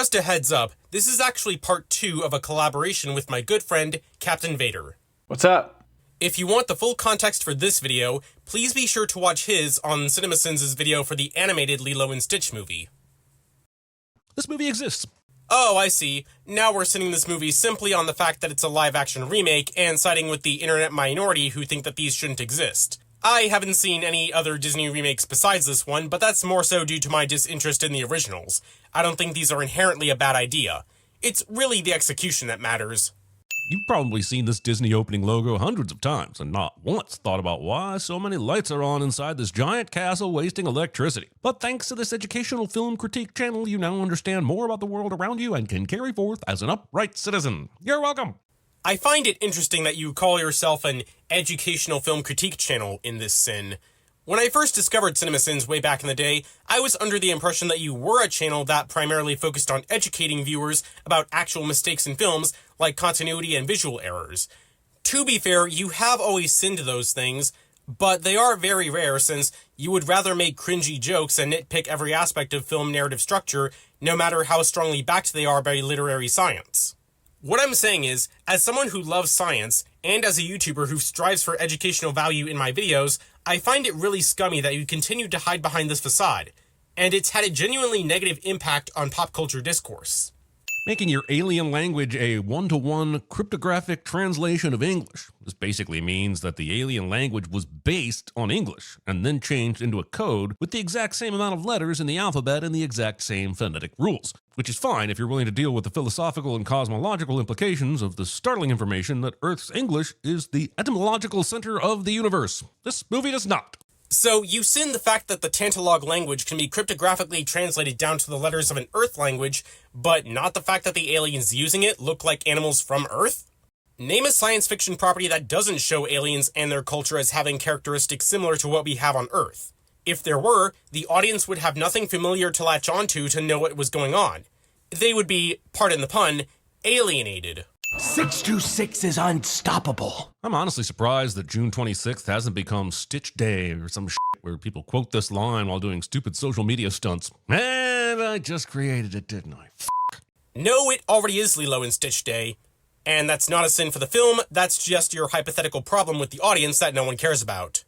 Just a heads up, this is actually part 2 of a collaboration with my good friend, Captain Vader. What's up? If you want the full context for this video, please be sure to watch his on CinemaSins' video for the animated Lilo and Stitch movie. This movie exists. Oh, I see. Now we're sending this movie simply on the fact that it's a live-action remake and siding with the internet minority who think that these shouldn't exist. I haven't seen any other Disney remakes besides this one, but that's more so due to my disinterest in the originals. I don't think these are inherently a bad idea. It's really the execution that matters. You've probably seen this Disney opening logo hundreds of times and not once thought about why so many lights are on inside this giant castle wasting electricity. But thanks to this educational film critique channel, you now understand more about the world around you and can carry forth as an upright citizen. You're welcome. I find it interesting that you call yourself an educational film critique channel in this sin. When I first discovered CinemaSins way back in the day, I was under the impression that you were a channel that primarily focused on educating viewers about actual mistakes in films, like continuity and visual errors. To be fair, you have always sinned those things, but they are very rare since you would rather make cringy jokes and nitpick every aspect of film narrative structure, no matter how strongly backed they are by literary science. What I'm saying is, as someone who loves science, and as a YouTuber who strives for educational value in my videos, I find it really scummy that you continue to hide behind this facade, and it's had a genuinely negative impact on pop culture discourse. Making your alien language a one-to-one cryptographic translation of English. This basically means that the alien language was based on English and then changed into a code with the exact same amount of letters in the alphabet and the exact same phonetic rules. Which is fine if you're willing to deal with the philosophical and cosmological implications of the startling information that Earth's English is the etymological center of the universe. This movie does not. So you sin the fact that the Tantalog language can be cryptographically translated down to the letters of an Earth language, but not the fact that the aliens using it look like animals from Earth? Name a science fiction property that doesn't show aliens and their culture as having characteristics similar to what we have on Earth. If there were, the audience would have nothing familiar to latch onto to know what was going on. They would be, pardon the pun, alienated. 626 is unstoppable. I'm honestly surprised that June 26th hasn't become Stitch Day or some shit where people quote this line while doing stupid social media stunts. And I just created it, didn't I? No, it already is Lilo and Stitch Day. And that's not a sin for the film, that's just your hypothetical problem with the audience that no one cares about.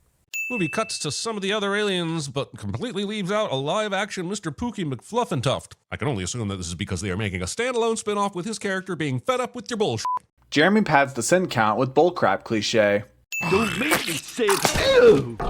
Movie cuts to some of the other aliens, but completely leaves out a live-action Mr. Pookie McFluffentuft. I can only assume that this is because they are making a standalone spin-off with his character being fed up with your bullshit. Jeremy pads the sin count with bullcrap cliche. Don't make me say it.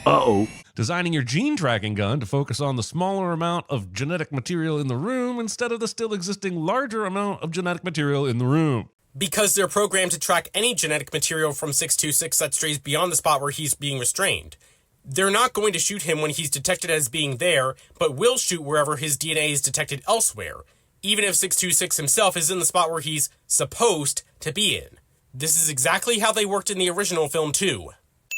Uh-oh. Designing your gene tracking gun to focus on the smaller amount of genetic material in the room instead of the still existing larger amount of genetic material in the room. Because they're programmed to track any genetic material from 626 that strays beyond the spot where he's being restrained. They're not going to shoot him when he's detected as being there, but will shoot wherever his DNA is detected elsewhere, even if 626 himself is in the spot where he's supposed to be in. This is exactly how they worked in the original film too.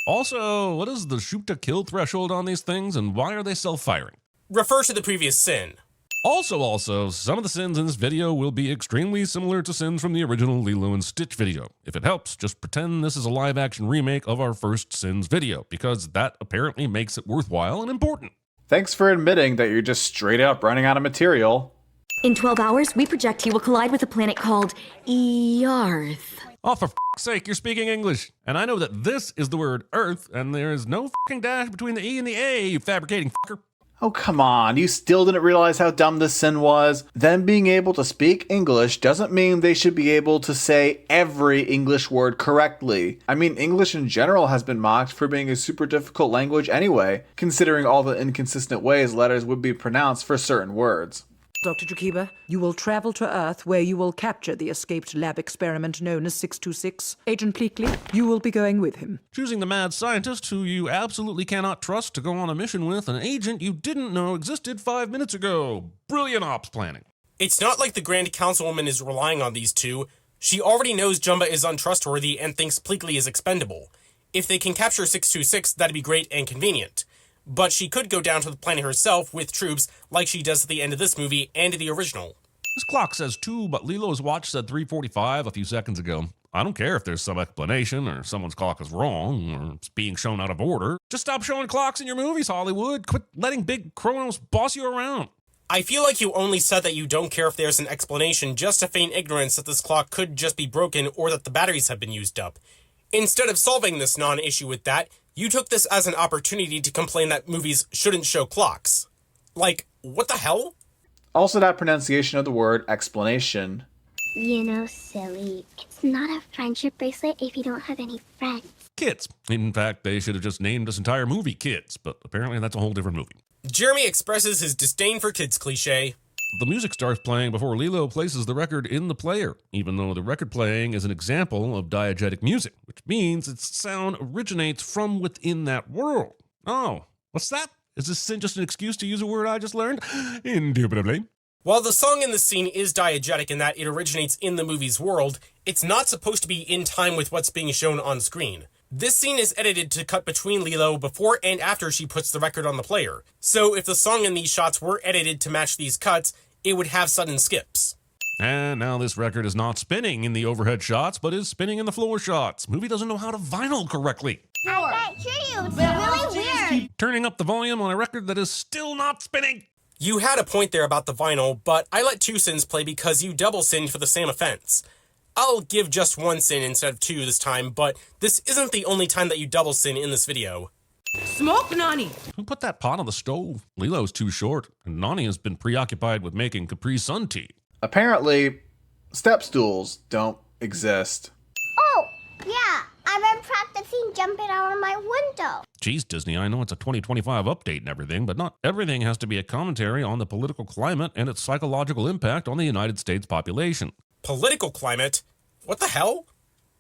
Also, what is the shoot-to-kill threshold on these things, and why are they self-firing? Refer to the previous sin. Also, some of the sins in this video will be extremely similar to sins from the original Lilo and Stitch video. If it helps, just pretend this is a live-action remake of our first Sins video, because that apparently makes it worthwhile and important. Thanks for admitting that you're just straight up running out of material. In 12 hours, we project he will collide with a planet called Earth. Oh, for f***'s sake, you're speaking English. And I know that this is the word Earth, and there is no f***ing dash between the E and the A, you fabricating f***er. Oh, come on, you still didn't realize how dumb this sin was? Them being able to speak English doesn't mean they should be able to say every English word correctly. I mean, English in general has been mocked for being a super difficult language anyway, considering all the inconsistent ways letters would be pronounced for certain words. Dr. Jakiba, you will travel to Earth where you will capture the escaped lab experiment known as 626. Agent Pleakley, you will be going with him. Choosing the mad scientist who you absolutely cannot trust to go on a mission with an agent you didn't know existed 5 minutes ago. Brilliant ops planning. It's not like the Grand Councilwoman is relying on these two. She already knows Jumba is untrustworthy and thinks Pleakley is expendable. If they can capture 626, that'd be great and convenient. But she could go down to the planet herself with troops like she does at the end of this movie and the original. This clock says 2, but Lilo's watch said 3:45 a few seconds ago. I don't care if there's some explanation or someone's clock is wrong or it's being shown out of order. Just stop showing clocks in your movies, Hollywood. Quit letting big Kronos boss you around. I feel like you only said that you don't care if there's an explanation just to feign ignorance that this clock could just be broken or that the batteries have been used up. Instead of solving this non-issue with that, you took this as an opportunity to complain that movies shouldn't show clocks. Like, what the hell? Also, that pronunciation of the word explanation. You know, silly, it's not a friendship bracelet if you don't have any friends. Kids. In fact, they should have just named this entire movie Kids, but apparently that's a whole different movie. Jeremy expresses his disdain for kids cliché. The music starts playing before Lilo places the record in the player, even though the record playing is an example of diegetic music, which means its sound originates from within that world. Oh, what's that? Is this just an excuse to use a word I just learned? Indubitably. While the song in this scene is diegetic in that it originates in the movie's world, it's not supposed to be in time with what's being shown on screen. This scene is edited to cut between Lilo before and after she puts the record on the player. So if the song in these shots were edited to match these cuts, it would have sudden skips. And now this record is not spinning in the overhead shots, but is spinning in the floor shots. Movie doesn't know how to vinyl correctly. I can't hear you. It's really weird. Turning up the volume on a record that is still not spinning. You had a point there about the vinyl, but I let 2 sins play because you double sinned for the same offense. I'll give just 1 sin instead of 2 this time, but this isn't the only time that you double sin in this video. Smoke, Nani! Who put that pot on the stove? Lilo's too short, and Nani has been preoccupied with making Capri Sun tea. Apparently, step stools don't exist. Oh, yeah, I've been practicing jumping out of my window. Geez, Disney, I know it's a 2025 update and everything, but not everything has to be a commentary on the political climate and its psychological impact on the United States population. Political climate? What the hell?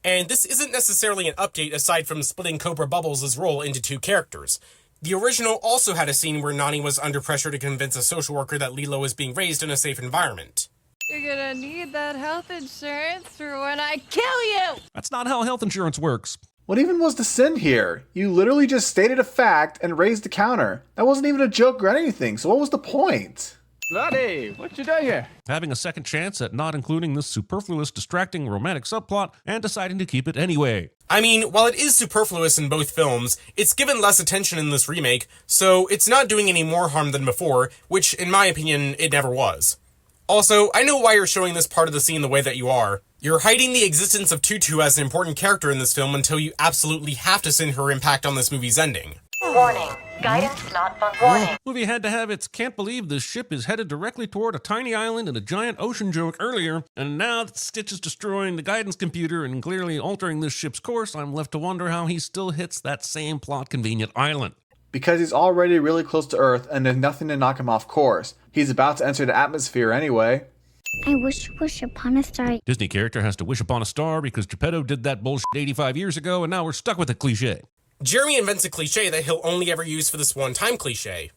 And this isn't necessarily an update aside from splitting Cobra Bubbles' role into 2 characters. The original also had a scene where Nani was under pressure to convince a social worker that Lilo was being raised in a safe environment. You're gonna need that health insurance for when I kill you! That's not how health insurance works. What even was the sin here? You literally just stated a fact and raised the counter. That wasn't even a joke or anything, so what was the point? Bloody, what you doing here? Having a second chance at not including this superfluous, distracting romantic subplot and deciding to keep it anyway. I mean, while it is superfluous in both films, it's given less attention in this remake, so it's not doing any more harm than before, which, in my opinion, it never was. Also, I know why you're showing this part of the scene the way that you are. You're hiding the existence of Tutu as an important character in this film until you absolutely have to sin her impact on this movie's ending. Warning. Guidance not warning. Movie had to have its can't believe this ship is headed directly toward a tiny island and a giant ocean joke earlier, and now that Stitch is destroying the guidance computer and clearly altering this ship's course, I'm left to wonder how he still hits that same plot-convenient island. Because he's already really close to Earth and there's nothing to knock him off course. He's about to enter the atmosphere anyway. I wish upon a star. Disney character has to wish upon a star because Geppetto did that bullshit 85 years ago, and now we're stuck with a cliche. Jeremy invents a cliche that he'll only ever use for this one-time cliche.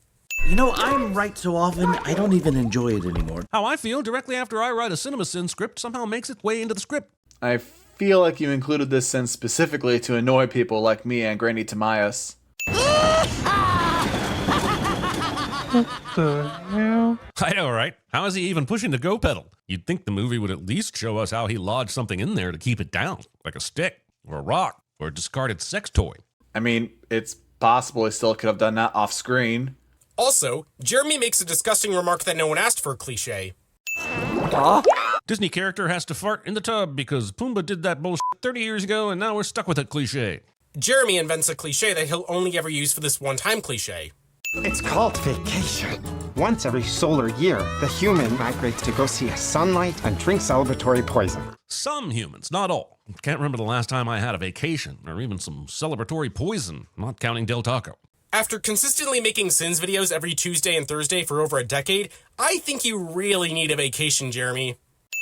You know, I'm right so often, I don't even enjoy it anymore. How I feel directly after I write a CinemaSins script somehow makes its way into the script. I feel like you included this sin specifically to annoy people like me and Granny Tamias. I know, right? How is he even pushing the go pedal? You'd think the movie would at least show us how he lodged something in there to keep it down, like a stick, or a rock, or a discarded sex toy. I mean, it's possible he still could have done that off screen. Also, Jeremy makes a disgusting remark that no one asked for a cliche. Disney character has to fart in the tub because Pumbaa did that bullshit 30 years ago and now we're stuck with that cliche. Jeremy invents a cliche that he'll only ever use for this one-time cliche. It's called vacation. Once every solar year, the human migrates to go see a sunlight and drink celebratory poison. Some humans, not all. Can't remember the last time I had a vacation or even some celebratory poison, not counting Del Taco. After consistently making Sins videos every Tuesday and Thursday for over a decade, I think you really need a vacation, Jeremy.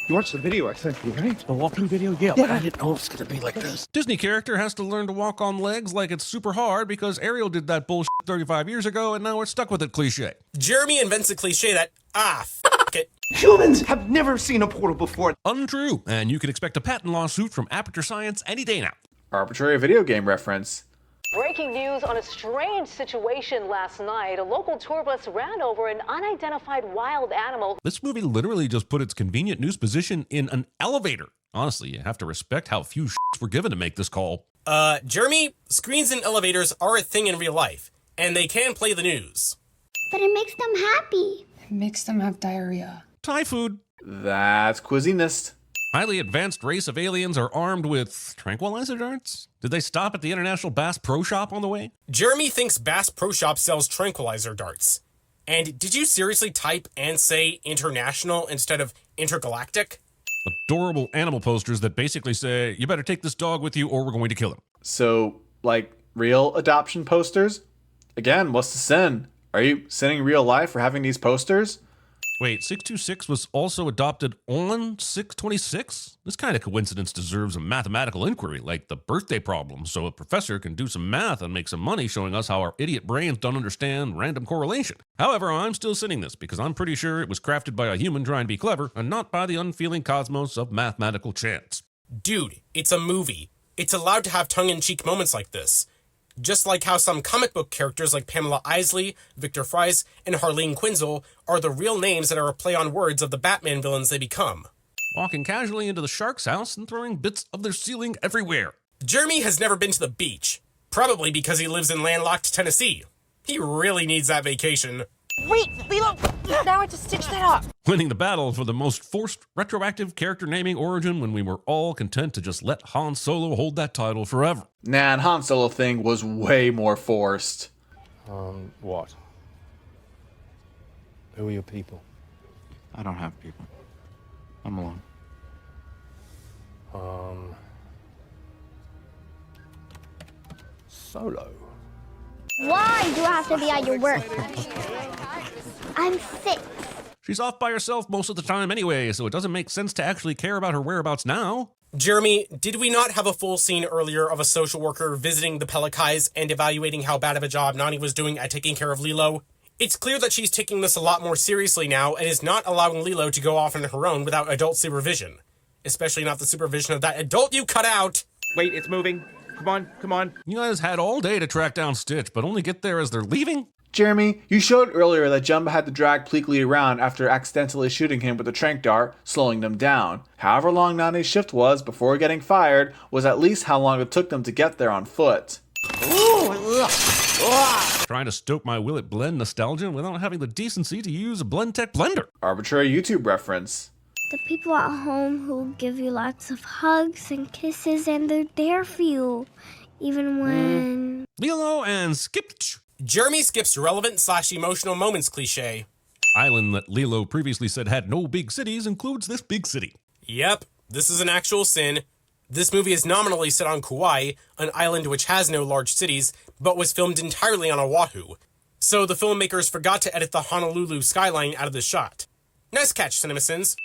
You watched the video I sent you, right? The walking video? Yeah, I didn't know it was gonna be like this. Disney character has to learn to walk on legs like it's super hard because Ariel did that bullshit 35 years ago and now we're stuck with it cliche. Jeremy invents a cliche that, f it. Humans have never seen a portal before. Untrue, and you can expect a patent lawsuit from Aperture Science any day now. Arbitrary video game reference. Breaking news on a strange situation last night. A local tour bus ran over an unidentified wild animal. This movie literally just put its convenient news position in an elevator. Honestly, you have to respect how few shits were given to make this call. Jeremy, screens in elevators are a thing in real life, and they can play the news. But it makes them happy. It makes them have diarrhea. Thai food. That's Cuisinist. Highly advanced race of aliens are armed with tranquilizer darts? Did they stop at the International Bass Pro Shop on the way? Jeremy thinks Bass Pro Shop sells tranquilizer darts. And did you seriously type and say international instead of intergalactic? Adorable animal posters that basically say, you better take this dog with you or we're going to kill him. So, like, real adoption posters? Again, what's the sin? Are you sinning real life for having these posters? Wait, 626 was also adopted on 626? This kind of coincidence deserves a mathematical inquiry, like the birthday problem, so a professor can do some math and make some money showing us how our idiot brains don't understand random correlation. However, I'm still sinning this because I'm pretty sure it was crafted by a human trying to be clever and not by the unfeeling cosmos of mathematical chance. Dude, it's a movie. It's allowed to have tongue-in-cheek moments like this. Just like how some comic book characters like Pamela Isley, Victor Fries, and Harleen Quinzel are the real names that are a play on words of the Batman villains they become. Walking casually into the shark's house and throwing bits of their ceiling everywhere. Jeremy has never been to the beach, probably because he lives in landlocked Tennessee. He really needs that vacation. Wait, Lilo! Now I have to stitch that up. Winning the battle for the most forced retroactive character naming origin when we were all content to just let Han Solo hold that title forever. Nah, and Han Solo thing was way more forced. What? Who are your people? I don't have people. I'm alone. Solo. Why do I have to be at your work? I'm sick. She's off by herself most of the time anyway, so it doesn't make sense to actually care about her whereabouts now. Jeremy, did we not have a full scene earlier of a social worker visiting the Pelicais and evaluating how bad of a job Nani was doing at taking care of Lilo? It's clear that she's taking this a lot more seriously now and is not allowing Lilo to go off on her own without adult supervision. Especially not the supervision of that adult you cut out! Wait, it's moving. Come on, come on. You guys had all day to track down Stitch, but only get there as they're leaving? Jeremy, you showed earlier that Jumba had to drag Pleakley around after accidentally shooting him with a tranq dart, slowing them down. However long Nani's shift was before getting fired was at least how long it took them to get there on foot. Trying to stoke my Will It Blend nostalgia without having the decency to use a Blendtec blender. Arbitrary YouTube reference. The people at home who give you lots of hugs and kisses and they're there for you, even when... Lilo and Skipch. Jeremy skips relevant/emotional moments cliche. Island that Lilo previously said had no big cities includes this big city. Yep, this is an actual sin. This movie is nominally set on Kauai, an island which has no large cities, but was filmed entirely on Oahu. So the filmmakers forgot to edit the Honolulu skyline out of the shot. Nice catch, CinemaSins.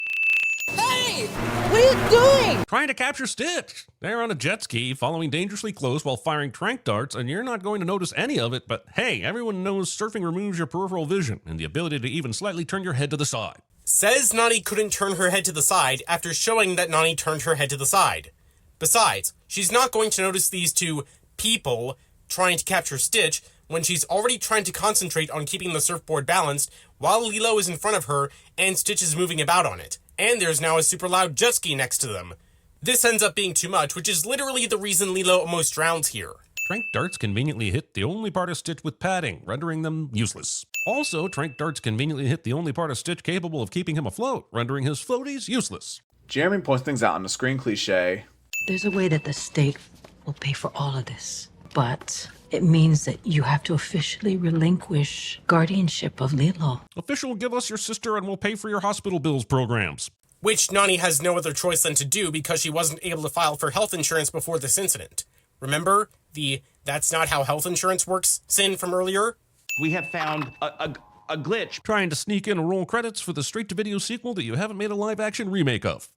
Hey! What are you doing? Trying to capture Stitch. They're on a jet ski, following dangerously close while firing tranq darts, and you're not going to notice any of it, but hey, everyone knows surfing removes your peripheral vision and the ability to even slightly turn your head to the side. Says Nani couldn't turn her head to the side after showing that Nani turned her head to the side. Besides, she's not going to notice these two people trying to capture Stitch when she's already trying to concentrate on keeping the surfboard balanced while Lilo is in front of her and Stitch is moving about on it. And there's now a super loud jet ski next to them. This ends up being too much, which is literally the reason Lilo almost drowns here. Tranq darts conveniently hit the only part of Stitch with padding, rendering them useless. Also, tranq darts conveniently hit the only part of Stitch capable of keeping him afloat, rendering his floaties useless. Jeremy points things out on the screen cliche. There's a way that the state will pay for all of this, but it means that you have to officially relinquish guardianship of Lilo. Official, give us your sister and we'll pay for your hospital bills programs. Which Nani has no other choice than to do because she wasn't able to file for health insurance before this incident. Remember the "that's not how health insurance works" sin from earlier? We have found a glitch. Trying to sneak in roll credits for the straight-to-video sequel that you haven't made a live-action remake of.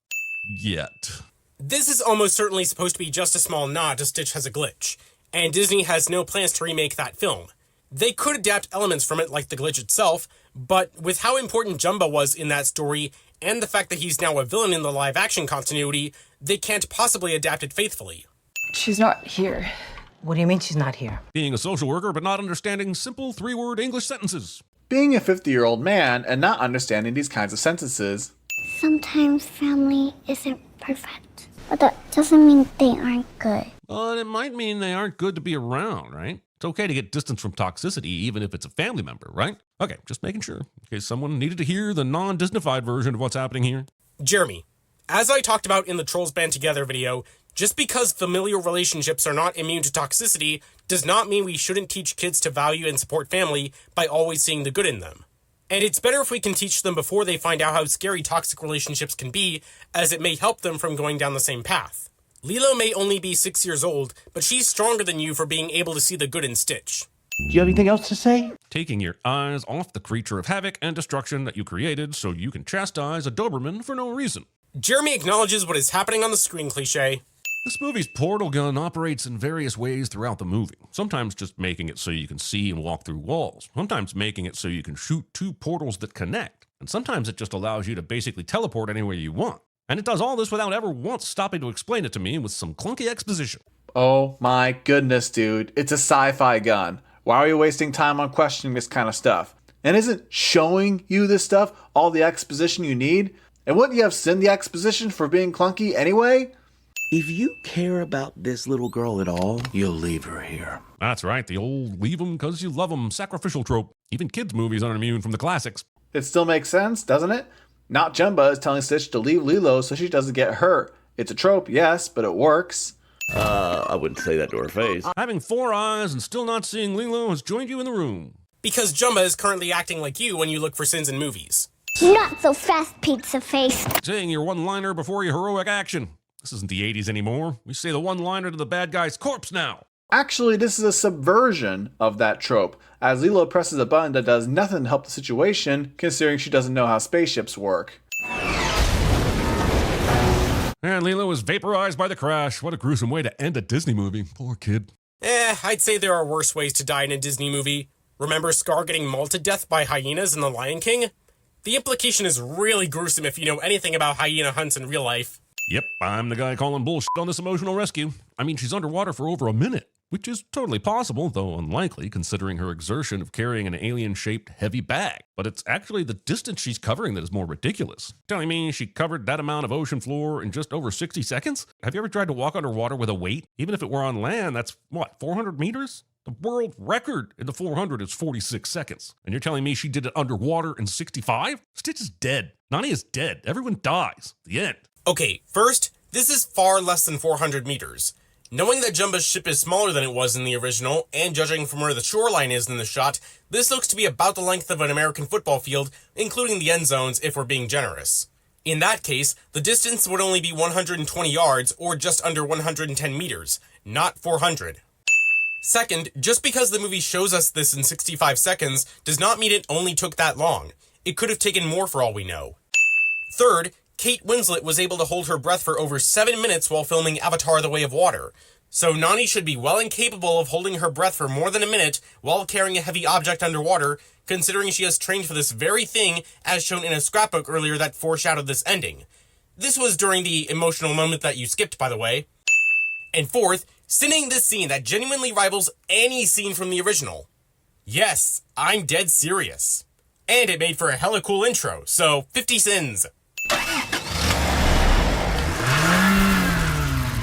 Yet. This is almost certainly supposed to be just a small nod to Stitch has a glitch, and Disney has no plans to remake that film. They could adapt elements from it like the glitch itself, but with how important Jumba was in that story, and the fact that he's now a villain in the live-action continuity, they can't possibly adapt it faithfully. She's not here. What do you mean she's not here? Being a social worker but not understanding simple three-word English sentences. Being a 50-year-old man and not understanding these kinds of sentences. Sometimes family isn't perfect, but that doesn't mean they aren't good. But it might mean they aren't good to be around, right? It's okay to get distance from toxicity, even if it's a family member, right? Okay, just making sure, in case someone needed to hear the non-Disneyfied version of what's happening here. Jeremy, as I talked about in the Trolls Band Together video, just because familial relationships are not immune to toxicity does not mean we shouldn't teach kids to value and support family by always seeing the good in them. And it's better if we can teach them before they find out how scary toxic relationships can be, as it may help them from going down the same path. Lilo may only be 6 years old, but she's stronger than you for being able to see the good in Stitch. Do you have anything else to say? Taking your eyes off the creature of havoc and destruction that you created so you can chastise a Doberman for no reason. Jeremy acknowledges what is happening on the screen cliché. This movie's portal gun operates in various ways throughout the movie, sometimes just making it so you can see and walk through walls, sometimes making it so you can shoot two portals that connect, and sometimes it just allows you to basically teleport anywhere you want. And it does all this without ever once stopping to explain it to me with some clunky exposition. Oh my goodness, dude. It's a sci-fi gun. Why are you wasting time on questioning this kind of stuff? And isn't showing you this stuff all the exposition you need? And wouldn't you have sent the exposition for being clunky anyway? If you care about this little girl at all, you'll leave her here. That's right, the old leave 'em 'cause you love 'em sacrificial trope. Even kids' movies aren't immune from the classics. It still makes sense, doesn't it? Not Jumba is telling Stitch to leave Lilo so she doesn't get hurt. It's a trope, yes, but it works. I wouldn't say that to her face. Having 4 eyes and still not seeing Lilo has joined you in the room. Because Jumba is currently acting like you when you look for sins in movies. Not so fast, pizza face. Saying your one-liner before your heroic action. This isn't the 80s anymore. We say the one-liner to the bad guy's corpse now. Actually, this is a subversion of that trope, as Lilo presses a button that does nothing to help the situation, considering she doesn't know how spaceships work. And Lilo was vaporized by the crash. What a gruesome way to end a Disney movie. Poor kid. I'd say there are worse ways to die in a Disney movie. Remember Scar getting mauled to death by hyenas in The Lion King? The implication is really gruesome if you know anything about hyena hunts in real life. Yep, I'm the guy calling bullshit on this emotional rescue. I mean, she's underwater for over a minute, which is totally possible, though unlikely considering her exertion of carrying an alien-shaped heavy bag. But it's actually the distance she's covering that is more ridiculous. Telling me she covered that amount of ocean floor in just over 60 seconds? Have you ever tried to walk underwater with a weight? Even if it were on land, that's, 400 meters? The world record in the 400 is 46 seconds. And you're telling me she did it underwater in 65? Stitch is dead. Nani is dead. Everyone dies. The end. Okay, first, this is far less than 400 meters. Knowing that Jumba's ship is smaller than it was in the original, and judging from where the shoreline is in the shot, this looks to be about the length of an American football field, including the end zones if we're being generous. In that case, the distance would only be 120 yards, or just under 110 meters, not 400. Second, just because the movie shows us this in 65 seconds does not mean it only took that long. It could have taken more for all we know. Third, Kate Winslet was able to hold her breath for over 7 minutes while filming Avatar: The Way of Water, so Nani should be well incapable of holding her breath for more than a minute while carrying a heavy object underwater, considering she has trained for this very thing as shown in a scrapbook earlier that foreshadowed this ending. This was during the emotional moment that you skipped, by the way. And fourth, sinning this scene that genuinely rivals any scene from the original. Yes, I'm dead serious. And it made for a hella cool intro, so 50 sins.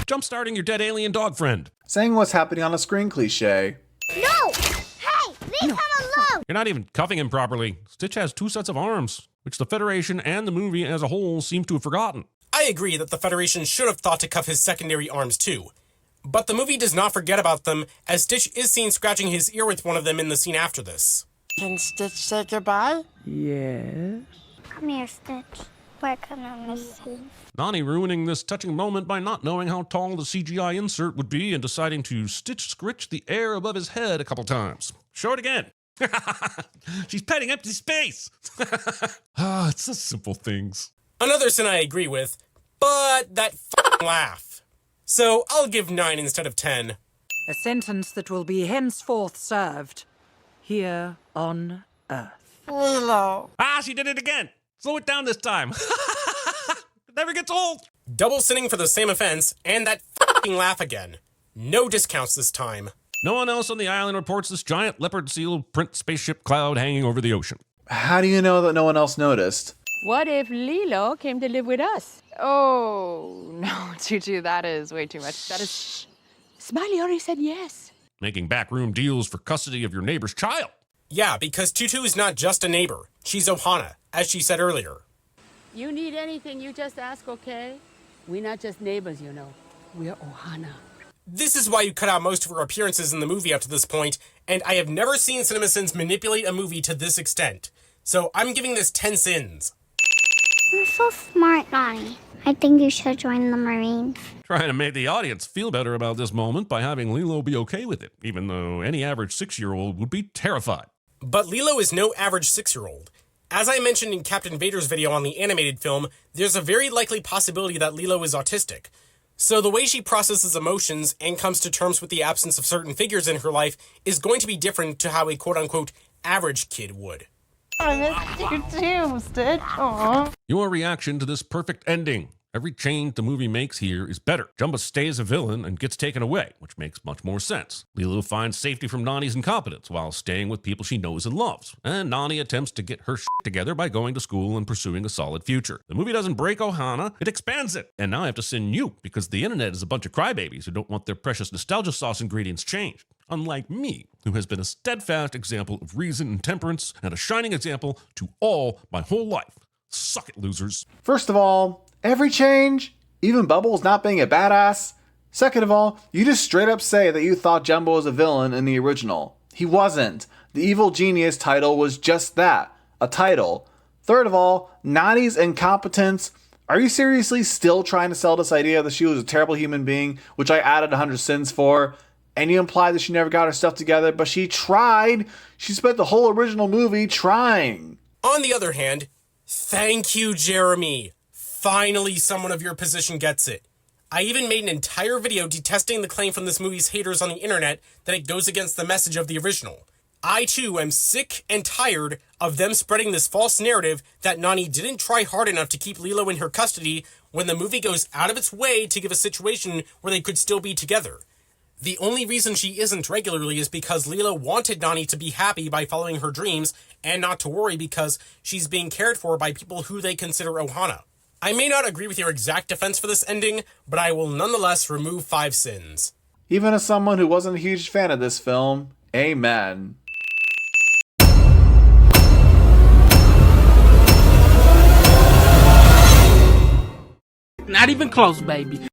Jump-starting your dead alien dog friend. Saying what's happening on a screen cliché. No! Hey, leave him alone! You're not even cuffing him properly. Stitch has 2 sets of arms, which the Federation and the movie as a whole seem to have forgotten. I agree that the Federation should have thought to cuff his secondary arms too. But the movie does not forget about them, as Stitch is seen scratching his ear with one of them in the scene after this. Can Stitch say goodbye? Yes. Come here, Stitch. We're gonna miss you. Nani ruining this touching moment by not knowing how tall the CGI insert would be and deciding to stitch-scritch the air above his head a couple times. Show it again. She's petting empty space. It's the simple things. Another sin I agree with, but that f***ing laugh. So I'll give 9 instead of 10. A sentence that will be henceforth served here on Earth. Lilo. She did it again. Slow it down this time. It never gets old. Double sinning for the same offense, and that f***ing laugh again. No discounts this time. No one else on the island reports this giant leopard seal print spaceship cloud hanging over the ocean. How do you know that no one else noticed? What if Lilo came to live with us? Oh, no, Tutu, that is way too much. That is... Smiley already said yes. making backroom deals for custody of your neighbor's child. Yeah, because Tutu is not just a neighbor. She's Ohana, as she said earlier. You need anything, you just ask, okay? We're not just neighbors, you know. We're Ohana. This is why you cut out most of her appearances in the movie up to this point, and I have never seen CinemaSins manipulate a movie to this extent. So I'm giving this 10 sins. You're so smart, Nani. I think you should join the Marines. Trying to make the audience feel better about this moment by having Lilo be okay with it, even though any average 6-year-old would be terrified. But Lilo is no average 6-year-old. As I mentioned in Captain Vader's video on the animated film, there's a very likely possibility that Lilo is autistic. So the way she processes emotions and comes to terms with the absence of certain figures in her life is going to be different to how a quote-unquote average kid would. I missed you too, Stitch. Aww. Your reaction to this perfect ending. Every change the movie makes here is better. Jumba stays a villain and gets taken away, which makes much more sense. Lilo finds safety from Nani's incompetence while staying with people she knows and loves. And Nani attempts to get her shit together by going to school and pursuing a solid future. The movie doesn't break Ohana, it expands it. And now I have to sin you, because the internet is a bunch of crybabies who don't want their precious nostalgia sauce ingredients changed. Unlike me, who has been a steadfast example of reason and temperance, and a shining example to all my whole life. Suck it, losers. First of all, every change, even Bubbles not being a badass. Second of all, you just straight up say that you thought Jumbo was a villain in the original. He wasn't. The Evil Genius title was just that, a title. Third of all, Nani's incompetence. Are you seriously still trying to sell this idea that she was a terrible human being, which I added 100 sins for? And you implied that she never got her stuff together, but she tried. She spent the whole original movie trying. On the other hand, thank you, Jeremy. Finally, someone of your position gets it. I even made an entire video detesting the claim from this movie's haters on the internet that it goes against the message of the original. I, too, am sick and tired of them spreading this false narrative that Nani didn't try hard enough to keep Lilo in her custody when the movie goes out of its way to give a situation where they could still be together. The only reason she isn't regularly is because Lilo wanted Nani to be happy by following her dreams and not to worry because she's being cared for by people who they consider Ohana. I may not agree with your exact defense for this ending, but I will nonetheless remove 5 sins. Even as someone who wasn't a huge fan of this film, amen. Not even close, baby.